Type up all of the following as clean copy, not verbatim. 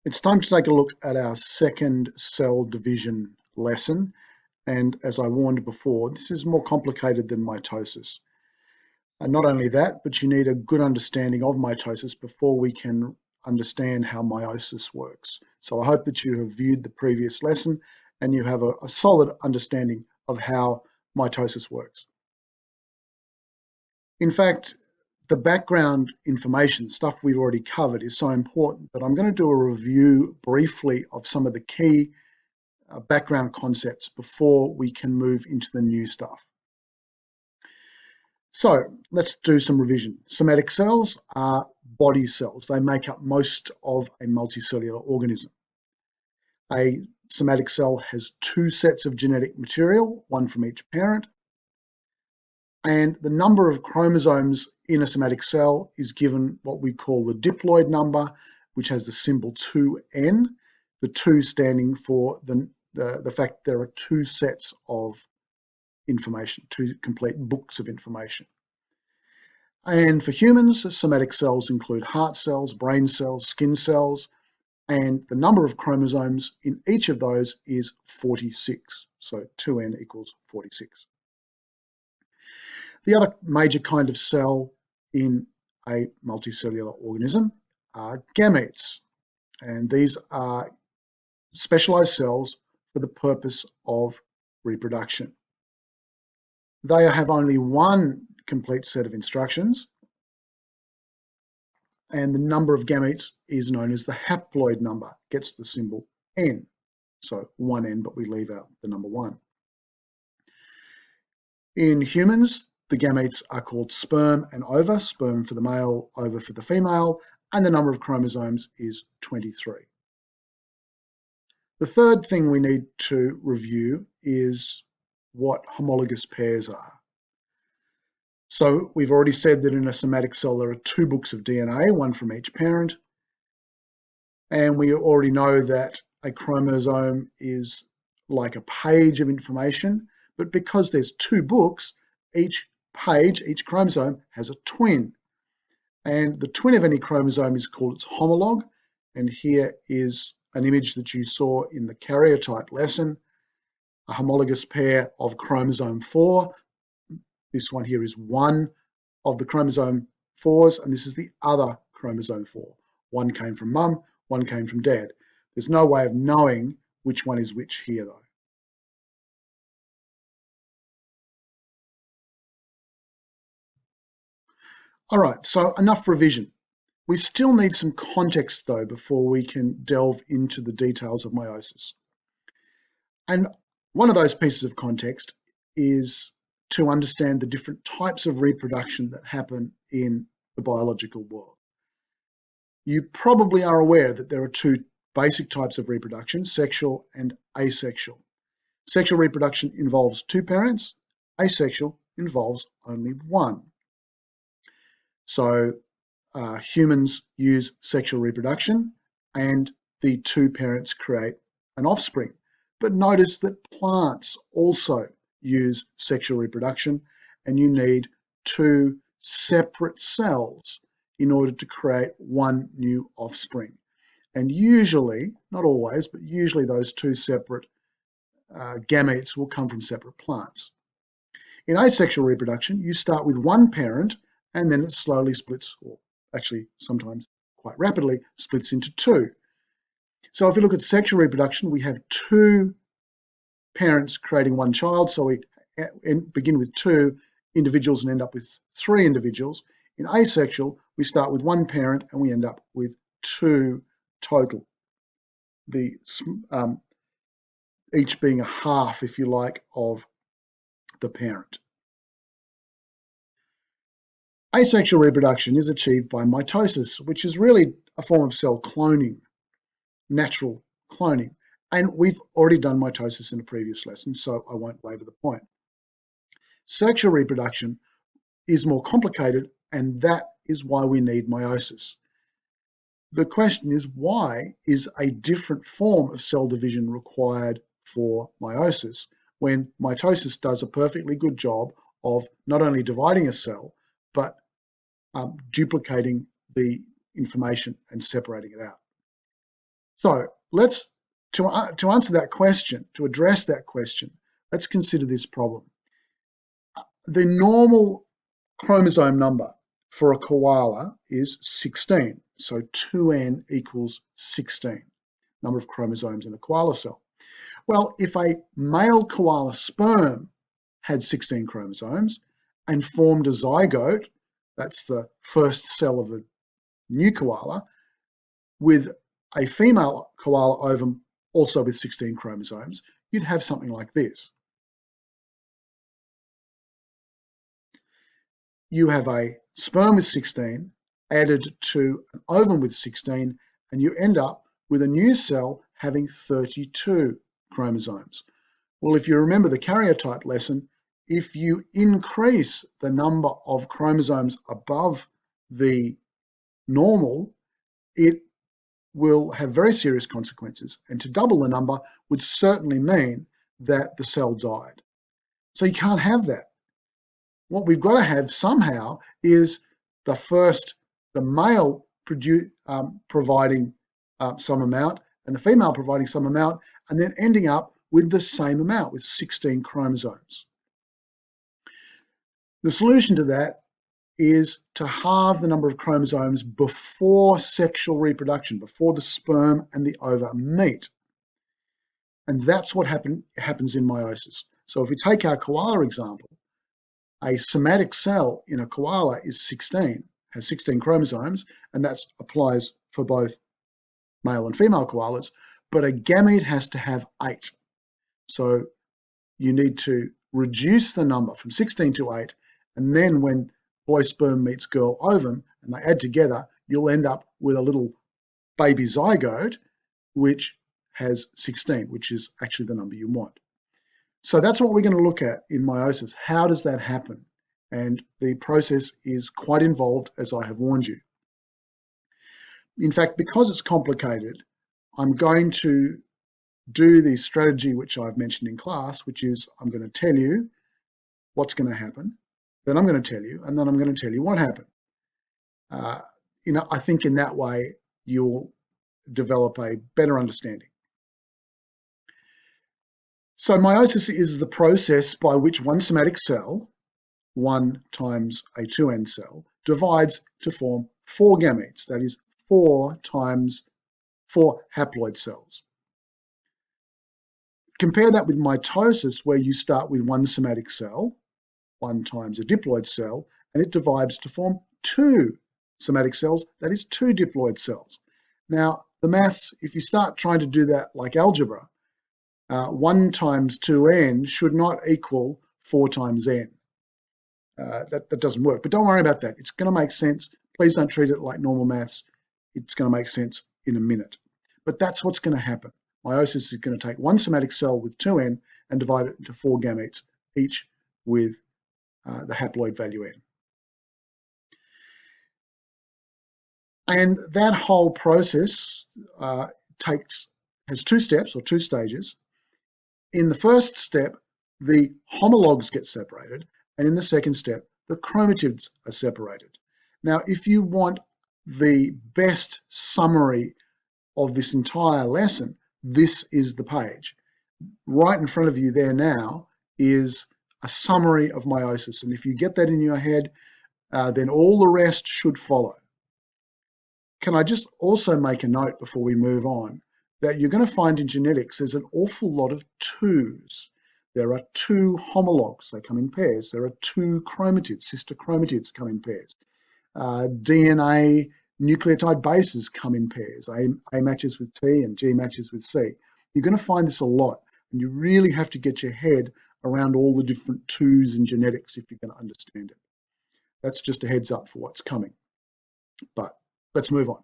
It's time to take a look at our second cell division lesson. And as I warned before, this is more complicated than mitosis. And not only that, but you need a good understanding of mitosis before we can understand how meiosis works. So I hope that you have viewed the previous lesson and you have a solid understanding of how mitosis works. In fact, the background information, stuff we've already covered, is so important that I'm going to do a review briefly of some of the key background concepts before we can move into the new stuff. So let's do some revision. Somatic cells are body cells. They make up most of a multicellular organism. A somatic cell has two sets of genetic material, one from each parent, and the number of chromosomes in a somatic cell is given what we call the diploid number, which has the symbol 2n, the 2 standing for the fact there are two sets of information, two complete books of information. And for humans, somatic cells include heart cells, brain cells, skin cells, and the number of chromosomes in each of those is 46. So 2n equals 46. The other major kind of cell in a multicellular organism are gametes, and these are specialized cells for the purpose of reproduction. They have only one complete set of instructions, and the number of gametes is known as the haploid number, gets the symbol n, so 1n, but we leave out the number 1. In humans, the gametes are called sperm and ova, sperm for the male, ova for the female, and the number of chromosomes is 23. The third thing we need to review is what homologous pairs are. So we've already said that in a somatic cell there are two books of DNA, one from each parent, and we already know that a chromosome is like a page of information, but because there's two books, each page, each chromosome has a twin. And the twin of any chromosome is called its homologue. And here is an image that you saw in the karyotype lesson, a homologous pair of chromosome 4. This one here is one of the chromosome 4s, and this is the other chromosome 4. One came from mum, one came from dad. There's no way of knowing which one is which here, though. All right, so enough revision. We still need some context, though, before we can delve into the details of meiosis. And one of those pieces of context is to understand the different types of reproduction that happen in the biological world. You probably are aware that there are two basic types of reproduction, sexual and asexual. Sexual reproduction involves two parents, asexual involves only one. So humans use sexual reproduction and the two parents create an offspring. But notice that plants also use sexual reproduction, and you need two separate cells in order to create one new offspring. And usually, not always, but usually those two separate gametes will come from separate plants. In asexual reproduction, you start with one parent and then it slowly splits, or actually sometimes quite rapidly splits into two. So if we look at sexual reproduction, we have two parents creating one child. So we begin with two individuals and end up with three individuals. In asexual, we start with one parent and we end up with two total, each being a half, if you like, of the parent. Asexual reproduction is achieved by mitosis, which is really a form of cell cloning, natural cloning. And we've already done mitosis in a previous lesson, so I won't labor the point. Sexual reproduction is more complicated, and that is why we need meiosis. The question is, why is a different form of cell division required for meiosis when mitosis does a perfectly good job of not only dividing a cell, but duplicating the information and separating it out? So to answer that question, to address that question, let's consider this problem. The normal chromosome number for a koala is 16. So 2n equals 16, number of chromosomes in a koala cell. Well, if a male koala sperm had 16 chromosomes and formed a zygote, that's the first cell of a new koala, with a female koala ovum also with 16 chromosomes, you'd have something like this. You have a sperm with 16 added to an ovum with 16, and you end up with a new cell having 32 chromosomes. Well, if you remember the karyotype lesson, if you increase the number of chromosomes above the normal, it will have very serious consequences. And to double the number would certainly mean that the cell died. So you can't have that. What we've got to have somehow is the male providing some amount and the female providing some amount, and then ending up with the same amount, with 16 chromosomes. The solution to that is to halve the number of chromosomes before sexual reproduction, before the sperm and the ova meet. And that's what happens in meiosis. So if we take our koala example, a somatic cell in a koala is 16, has 16 chromosomes, and that applies for both male and female koalas, but a gamete has to have 8. So you need to reduce the number from 16 to 8, and then when boy sperm meets girl ovum and they add together, you'll end up with a little baby zygote which has 16, which is actually the number you want. So that's what we're going to look at in meiosis. How does that happen? And the process is quite involved, as I have warned you. In fact, because it's complicated, I'm going to do the strategy which I've mentioned in class, which is I'm going to tell you what's going to happen, then I'm going to tell you, and then I'm going to tell you what happened. I think in that way you'll develop a better understanding. So meiosis is the process by which one somatic cell, 1 times a 2n cell, divides to form 4 gametes, that is 4 times 4 haploid cells. Compare that with mitosis, where you start with 1 somatic cell, 1 times a diploid cell, and it divides to form 2 somatic cells, that is 2 diploid cells. Now, the maths, if you start trying to do that like algebra, 1 times 2n should not equal 4 times n. That doesn't work, but don't worry about that. It's going to make sense. Please don't treat it like normal maths. It's going to make sense in a minute. But that's what's going to happen. Meiosis is going to take 1 somatic cell with 2n and divide it into 4 gametes, each with the haploid value n. And that whole process has 2 steps or 2 stages. In the first step, the homologs get separated, and in the second step, the chromatids are separated. Now, if you want the best summary of this entire lesson, this is the page. Right in front of you there now is a summary of meiosis, and if you get that in your head, then all the rest should follow. Can I just also make a note before we move on that you're going to find in genetics there's an awful lot of 2s. There are 2 homologs, they come in pairs. There are 2 chromatids, sister chromatids come in pairs. DNA nucleotide bases come in pairs. A matches with T and G matches with C. You're going to find this a lot, and you really have to get your head around all the different 2s in genetics if you're going to understand it. That's just a heads up for what's coming. But let's move on.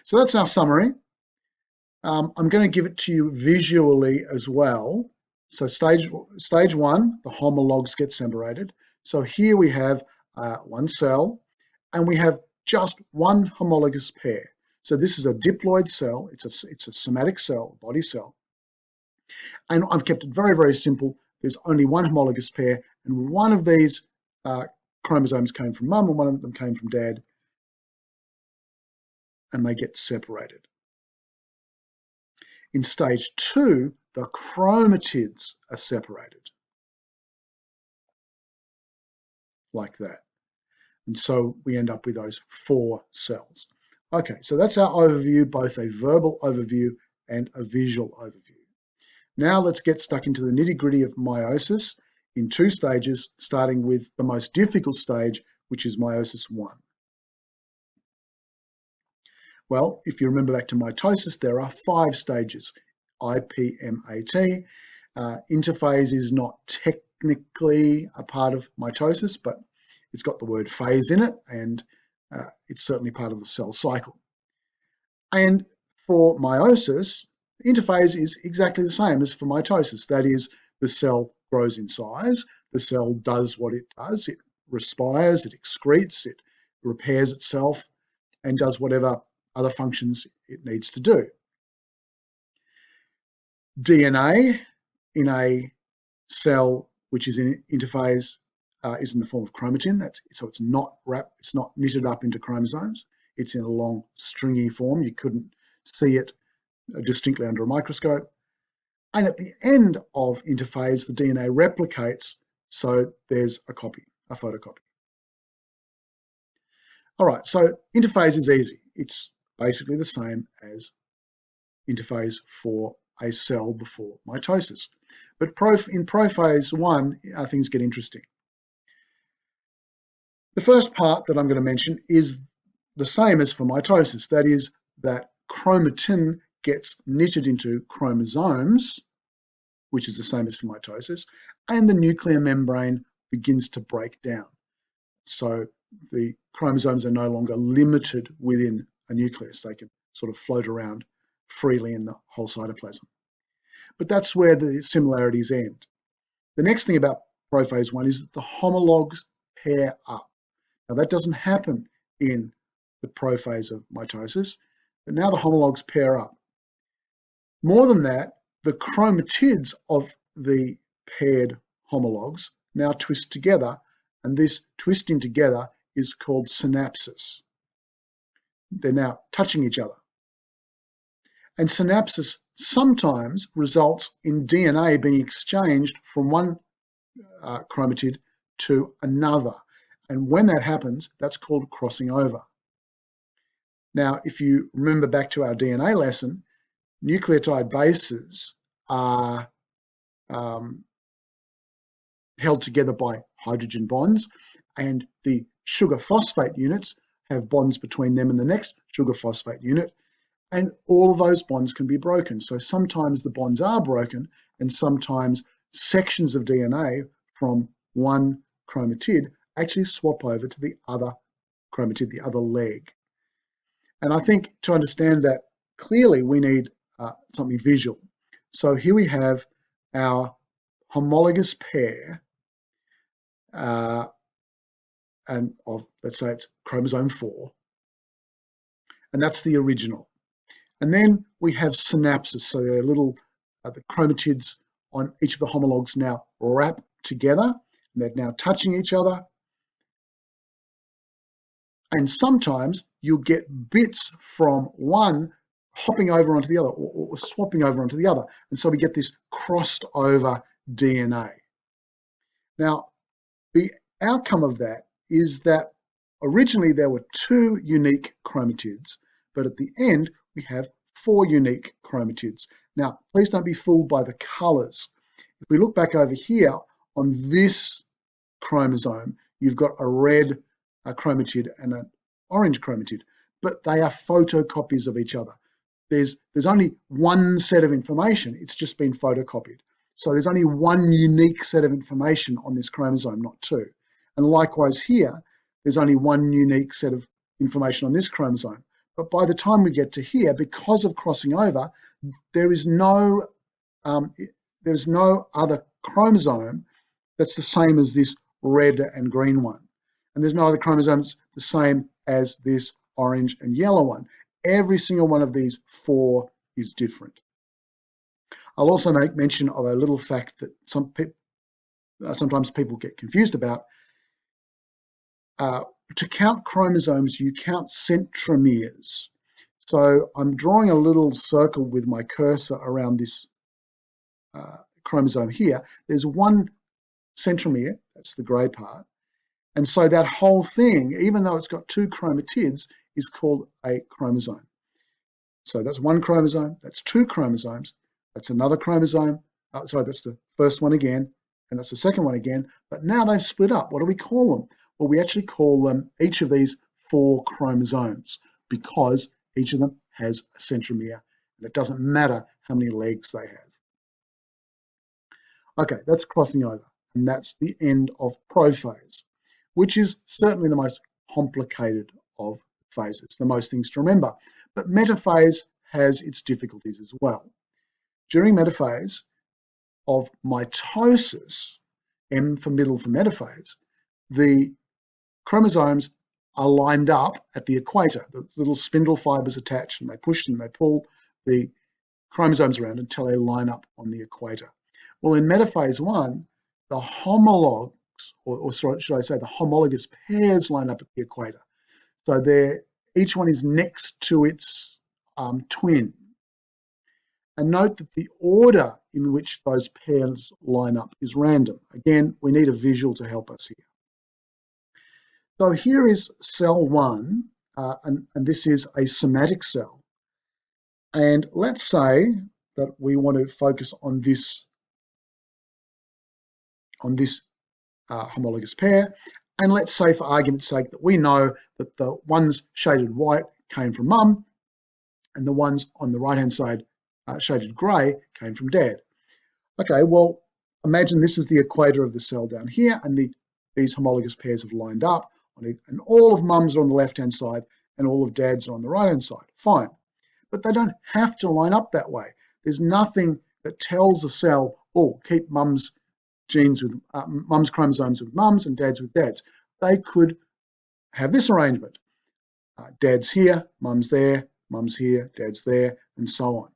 So that's our summary. I'm going to give it to you visually as well. So stage 1, the homologs get separated. So here we have 1 cell, and we have just 1 homologous pair. So this is a diploid cell. It's a somatic cell, body cell. And I've kept it very, very simple. There's only 1 homologous pair, and one of these chromosomes came from mum and one of them came from dad, and they get separated. In stage 2, the chromatids are separated like that. And so we end up with those 4 cells. Okay, so that's our overview, both a verbal overview and a visual overview. Now let's get stuck into the nitty-gritty of meiosis in 2 stages, starting with the most difficult stage, which is meiosis 1. Well, if you remember back to mitosis, there are 5 stages, IPMAT. Interphase is not technically a part of mitosis, but it's got the word phase in it, and it's certainly part of the cell cycle. And for meiosis, interphase is exactly the same as for mitosis. That is, the cell grows in size, the cell does what it does, it respires, it excretes, it repairs itself, and does whatever other functions it needs to do. DNA in a cell which is in interphase is in the form of chromatin. So it's not wrapped, it's not knitted up into chromosomes. It's in a long stringy form. You couldn't see it distinctly under a microscope. And at the end of interphase, the DNA replicates, so there's a copy, a photocopy. All right, so interphase is easy. It's basically the same as interphase for a cell before mitosis. But in prophase 1, things get interesting. The first part that I'm going to mention is the same as for mitosis. That is, that chromatin gets knitted into chromosomes, which is the same as for mitosis, and the nuclear membrane begins to break down. So the chromosomes are no longer limited within a nucleus. They can sort of float around freely in the whole cytoplasm. But that's where the similarities end. The next thing about prophase 1 is that the homologs pair up. Now that doesn't happen in the prophase of mitosis, but now the homologs pair up. More than that, the chromatids of the paired homologs now twist together, and this twisting together is called synapsis. They're now touching each other. And synapsis sometimes results in DNA being exchanged from one chromatid to another. And when that happens, that's called crossing over. Now, if you remember back to our DNA lesson, nucleotide bases are held together by hydrogen bonds, and the sugar phosphate units have bonds between them and the next sugar phosphate unit, and all of those bonds can be broken. So sometimes the bonds are broken, and sometimes sections of DNA from one chromatid actually swap over to the other chromatid, the other leg. And I think to understand that clearly, we need something visual. So here we have our homologous pair, and of, let's say it's chromosome 4, and that's the original. And then we have synapsis, so they're little, the chromatids on each of the homologs now wrap together, and they're now touching each other. And sometimes you'll get bits from one hopping over onto the other, or swapping over onto the other. And so we get this crossed over DNA. Now, the outcome of that is that originally there were 2 unique chromatids, but at the end we have 4 unique chromatids. Now, please don't be fooled by the colors. If we look back over here on this chromosome, you've got a red chromatid and an orange chromatid, but they are photocopies of each other. There's only one set of information, it's just been photocopied. So there's only one unique set of information on this chromosome, not 2. And likewise here, there's only one unique set of information on this chromosome. But by the time we get to here, because of crossing over, there's no other chromosome that's the same as this red and green one. And there's no other chromosomes the same as this orange and yellow one. Every single one of these 4 is different. I'll also make mention of a little fact that sometimes people get confused about. To count chromosomes, you count centromeres. So I'm drawing a little circle with my cursor around this chromosome here. There's one centromere, that's the grey part, and so that whole thing, even though it's got two chromatids, is called a chromosome. So that's one chromosome, that's two chromosomes, that's another chromosome, sorry, that's the first one again, and that's the second one again, but now they've split up. What do we call them? Well, we actually call them, each of these, 4 chromosomes, because each of them has a centromere, and it doesn't matter how many legs they have. Okay, that's crossing over, and that's the end of prophase, which is certainly the most complicated of phases, the most things to remember. But metaphase has its difficulties as well. During metaphase of mitosis, M for middle for metaphase, the chromosomes are lined up at the equator. The little spindle fibers attach, and they push and they pull the chromosomes around until they line up on the equator. Well, in metaphase 1, the homologs, or should I say the homologous pairs, line up at the equator. So each one is next to its twin. And note that the order in which those pairs line up is random. Again, we need a visual to help us here. So here is cell 1, and this is a somatic cell. And let's say that we want to focus on this homologous pair. And let's say, for argument's sake, that we know that the ones shaded white came from mum, and the ones on the right-hand side shaded grey came from dad. Okay, well, imagine this is the equator of the cell down here, and these homologous pairs have lined up, and all of mum's are on the left-hand side, and all of dad's are on the right-hand side. Fine. But they don't have to line up that way. There's nothing that tells the cell, oh, keep mum's genes with mum's chromosomes with mum's and dad's with dad's. They could have this arrangement. Dad's here, mum's there, mum's here, dad's there, and so on.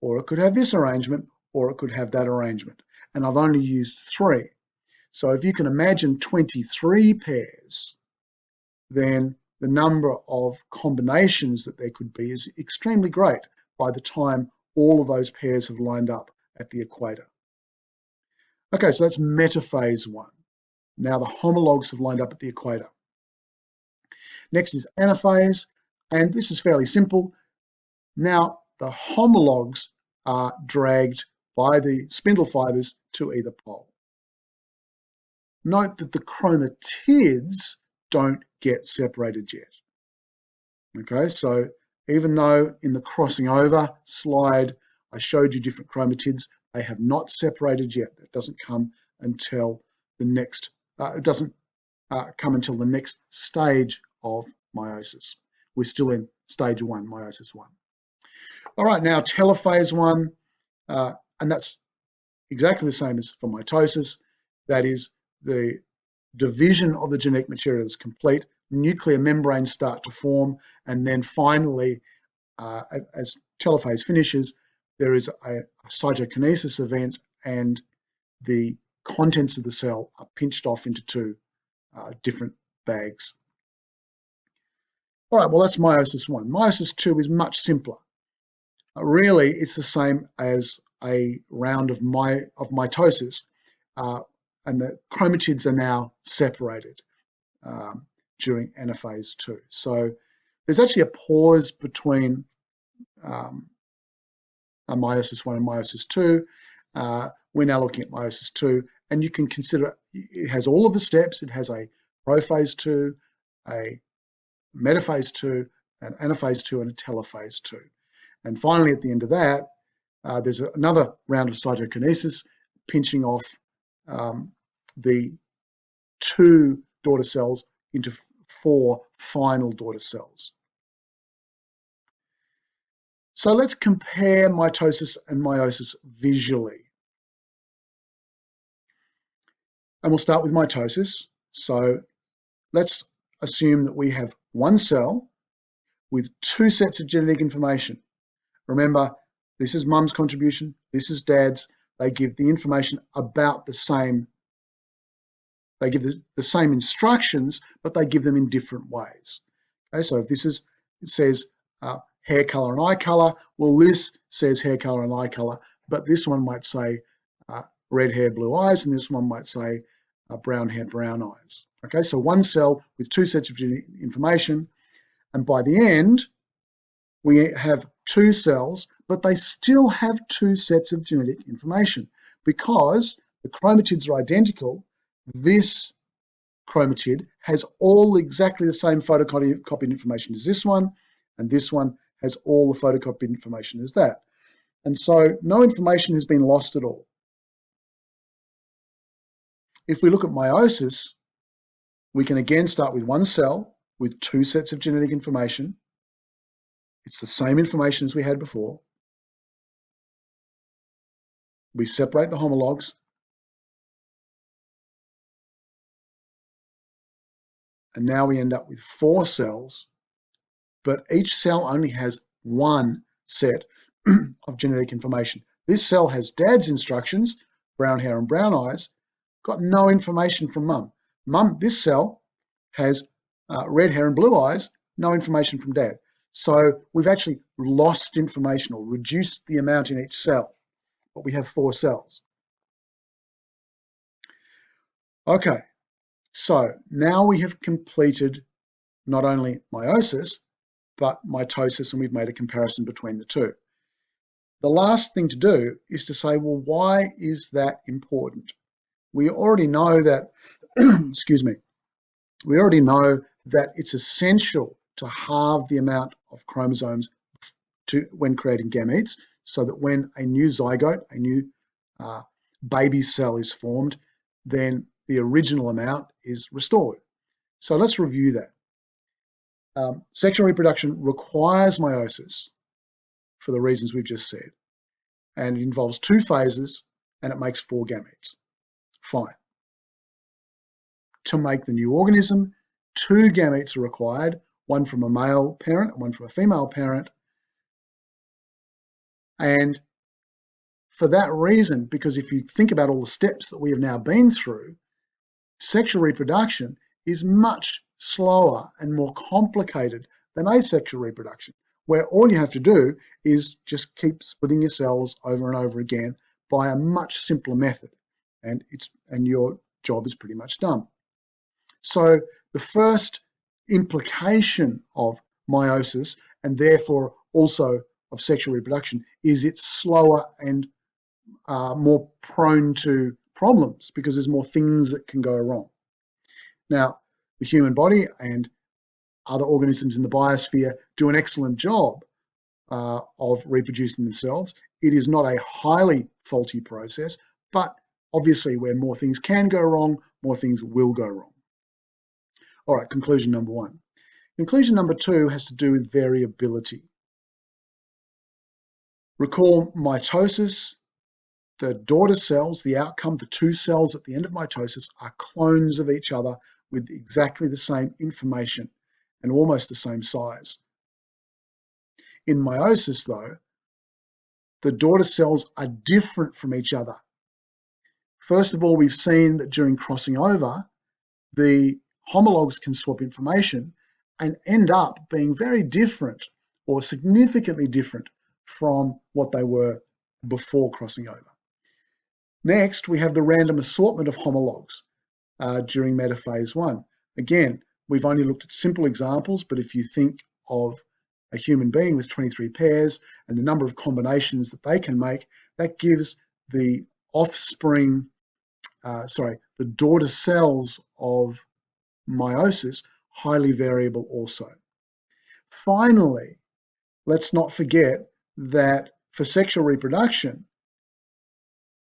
Or it could have this arrangement, or it could have that arrangement. And I've only used 3. So if you can imagine 23 pairs, then the number of combinations that there could be is extremely great by the time all of those pairs have lined up at the equator. Okay, so that's metaphase 1. Now the homologs have lined up at the equator. Next is anaphase, and this is fairly simple. Now the homologs are dragged by the spindle fibers to either pole. Note that the chromatids don't get separated yet. Okay, so even though in the crossing over slide I showed you different chromatids, they have not separated yet. That doesn't come until the next, it doesn't come until the next stage of meiosis. We're still in stage 1, meiosis 1. All right, now telophase 1, and that's exactly the same as for mitosis. That is, the division of the genetic material is complete, nuclear membranes start to form, and then finally, as telophase finishes, there is a cytokinesis event, and the contents of the cell are pinched off into 2 different bags. All right, well, that's meiosis 1. Meiosis 2 is much simpler. Really, it's the same as a round of mitosis, and the chromatids are now separated during anaphase 2. So there's actually a pause between meiosis 1 and meiosis 2. We're now looking at meiosis 2, and you can consider it has all of the steps. It has a prophase 2, a metaphase 2, an anaphase 2, and a telophase 2. And finally, at the end of that, there's another round of cytokinesis, pinching off the 2 daughter cells into 4 final daughter cells. So let's compare mitosis and meiosis visually. And we'll start with mitosis. So let's assume that we have one cell with 2 sets of genetic information. Remember, this is mum's contribution, this is dad's. They give the information about the same. They give the same instructions, but they give them in different ways. Okay, so if this is, it says hair color and eye color. Well, this says hair color and eye color, but this one might say red hair, blue eyes, and this one might say brown hair, brown eyes. Okay, so one cell with two sets of genetic information, and by the end, we have two cells, but they still have two sets of genetic information because the chromatids are identical. This chromatid has all exactly the same photocopied information as this one, and this one has all the photocopied information as that. And so no information has been lost at all. If we look at meiosis, we can again start with one cell with two sets of genetic information. It's the same information as we had before. We separate the homologs. And now we end up with 4 cells, but each cell only has one set of genetic information. This cell has dad's instructions, brown hair and brown eyes, got no information from mum. This cell has red hair and blue eyes, no information from dad. So we've actually lost information or reduced the amount in each cell, but we have 4 cells. Okay, so now we have completed not only meiosis, but mitosis, and we've made a comparison between the two. The last thing to do is to say, well, why is that important? We already know that, excuse me, we already know that it's essential to halve the amount of chromosomes when creating gametes, so that when a new zygote, a new baby cell is formed, then the original amount is restored. So let's review that. Sexual reproduction requires meiosis for the reasons we've just said, and it involves 2 phases, and it makes 4 gametes. Fine. To make the new organism, 2 gametes are required, one from a male parent and one from a female parent. And for that reason, because if you think about all the steps that we have now been through, sexual reproduction is much slower and more complicated than asexual reproduction, where all you have to do is just keep splitting your cells over and over again by a much simpler method, and your job is pretty much done. So the first implication of meiosis, and therefore also of sexual reproduction, is it's slower and more prone to problems because there's more things that can go wrong. Now, the human body and other organisms in the biosphere do an excellent job of reproducing themselves. It is not a highly faulty process, but obviously where more things can go wrong, more things will go wrong. All right, conclusion number 1. Conclusion number 2 has to do with variability. Recall mitosis. The daughter cells, the outcome, the 2 cells at the end of mitosis, are clones of each other with exactly the same information and almost the same size. In meiosis, though, the daughter cells are different from each other. First of all, we've seen that during crossing over, the homologs can swap information and end up being very different or significantly different from what they were before crossing over. Next, we have the random assortment of homologs during metaphase 1. Again, we've only looked at simple examples, but if you think of a human being with 23 pairs and the number of combinations that they can make, that gives the the daughter cells of meiosis highly variable also. Finally, let's not forget that for sexual reproduction,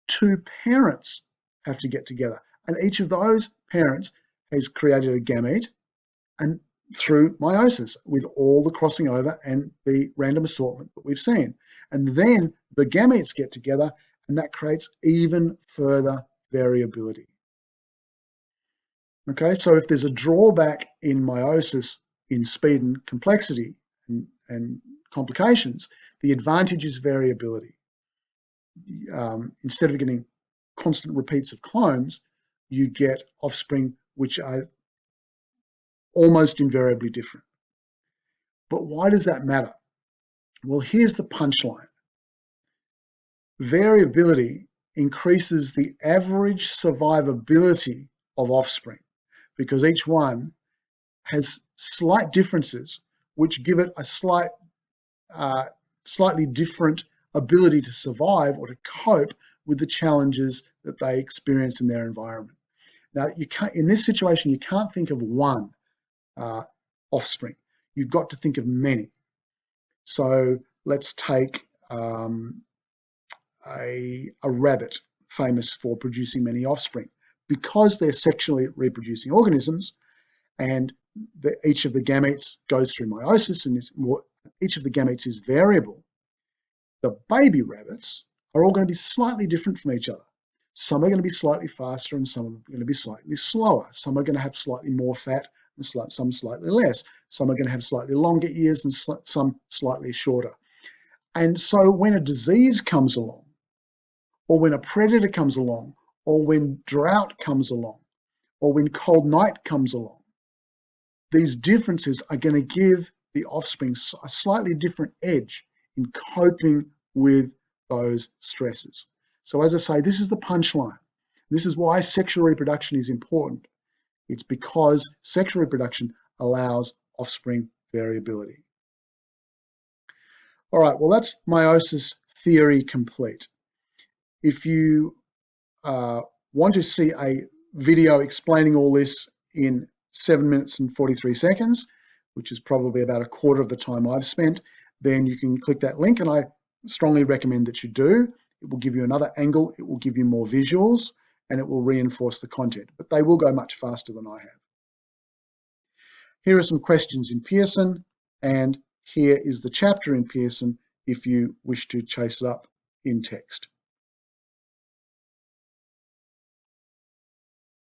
2 parents have to get together, and each of those parents has created a gamete, and through meiosis with all the crossing over and the random assortment that we've seen. And then the gametes get together, and that creates even further variability. Okay, so if there's a drawback in meiosis in speed and complexity and complications, the advantage is variability. Instead of getting constant repeats of clones, you get offspring which are almost invariably different. But why does that matter? Well, here's the punchline. Variability increases the average survivability of offspring because each one has slight differences which give it a slightly different ability to survive or to cope with the challenges that they experience in their environment. Now, in this situation, you can't think of one offspring. You've got to think of many. So let's take a rabbit, famous for producing many offspring. Because they're sexually reproducing organisms, and each of the gametes goes through meiosis, and each of the gametes is variable, the baby rabbits are all going to be slightly different from each other. Some are going to be slightly faster and some are going to be slightly slower. Some are going to have slightly more fat and some slightly less. Some are going to have slightly longer ears and some slightly shorter. And so when a disease comes along, or when a predator comes along, or when drought comes along, or when cold night comes along, these differences are going to give the offspring a slightly different edge in coping with those stresses. So as I say, this is the punchline. This is why sexual reproduction is important. It's because sexual reproduction allows offspring variability. All right, well, that's meiosis theory complete. If you want to see a video explaining all this in 7 minutes and 43 seconds, which is probably about a quarter of the time I've spent, then you can click that link, and I strongly recommend that you do. It will give you another angle, it will give you more visuals, and it will reinforce the content, but they will go much faster than I have. Here are some questions in Pearson, and here is the chapter in Pearson if you wish to chase it up in text.